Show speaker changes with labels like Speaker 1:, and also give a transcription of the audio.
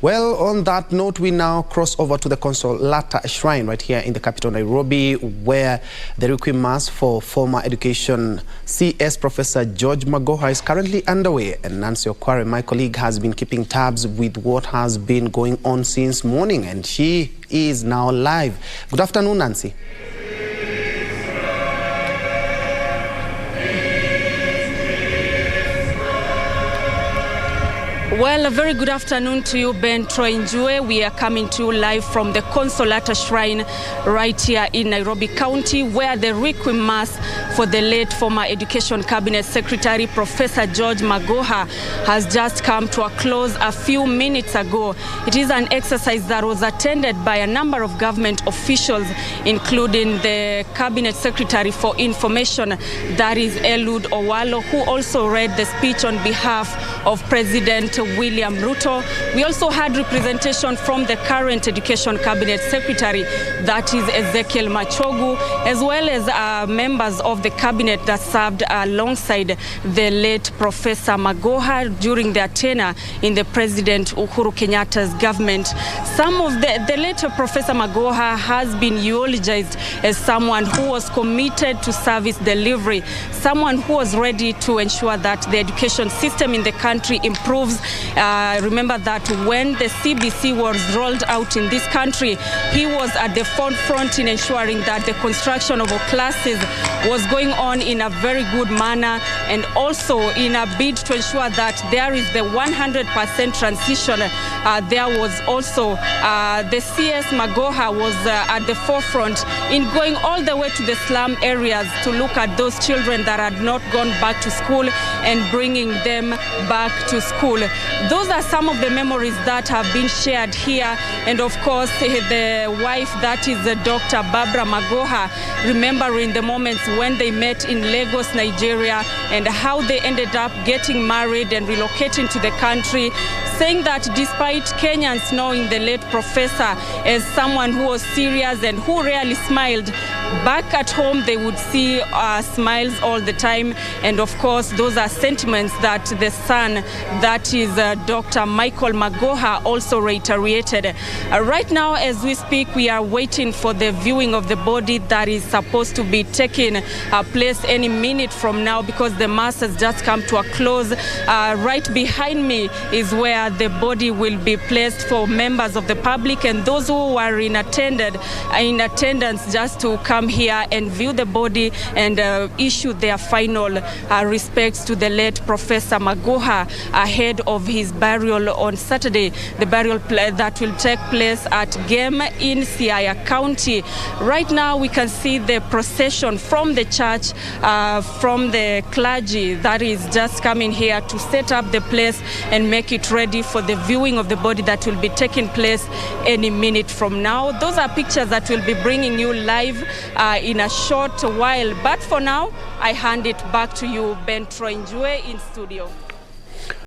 Speaker 1: Well, on that note, we now cross over to the Consolata Shrine right here in the capital, Nairobi, where the requiem mass for former education CS Professor George Magoha is currently underway. And Nancy Okware, my colleague, has been keeping tabs with what has been going on since morning, and she is now live. Good afternoon, Nancy.
Speaker 2: Well, a very good afternoon to you, Ben Troinjue. We are coming to you live from the Consolata Shrine right here in Nairobi County, where the requiem mass for the late former Education Cabinet Secretary Professor George Magoha has just come to a close a few minutes ago. It is an exercise that was attended by a number of government officials, including the Cabinet Secretary for Information, that is Eliud Owalo, who also read the speech on behalf of President William Ruto. We also had representation from the current Education Cabinet Secretary, that is Ezekiel Machogu, as well as members of the cabinet that served alongside the late Professor Magoha during their tenure in the President Uhuru Kenyatta's government. Some of the late Professor Magoha has been eulogized as someone who was committed to service delivery, someone who was ready to ensure that the education system in the country improves. Remember that when the KBC was rolled out in this country, he was at the forefront in ensuring that the construction of our classes was going on in a very good manner, and also in a bid to ensure that there is the 100% transition. There was also the CS Magoha was at the forefront in going all the way to the slum areas to look at those children that had not gone back to school and bringing them back to school. Those are some of the memories that have been shared here, and of course the wife, that is Dr. Barbara Magoha, remembering the moments when they met in Lagos, Nigeria, and how they ended up getting married and relocating to the country, saying that despite Kenyans knowing the late professor as someone who was serious and who rarely smiled, back at home they would see smiles all the time. And of course those are sentiments that the son, that is Dr. Michael Magoha, also reiterated. Right now as we speak, we are waiting for the viewing of the body that is supposed to be taking place any minute from now, because the mass has just come to a close. Right behind me is where the body will be placed for members of the public and those who were in attendance just to come here and view the body and issue their final respects to the late Professor Magoha ahead of his burial on Saturday, the burial that will take place at Gem in Siaya County. Right now we can see the procession from the church, from the clergy that is just coming here to set up the place and make it ready for the viewing of the body that will be taking place any minute from now. Those are pictures that we'll be bringing you live in a short while. But for now, I hand it back to you, Ben Troinjue, in studio.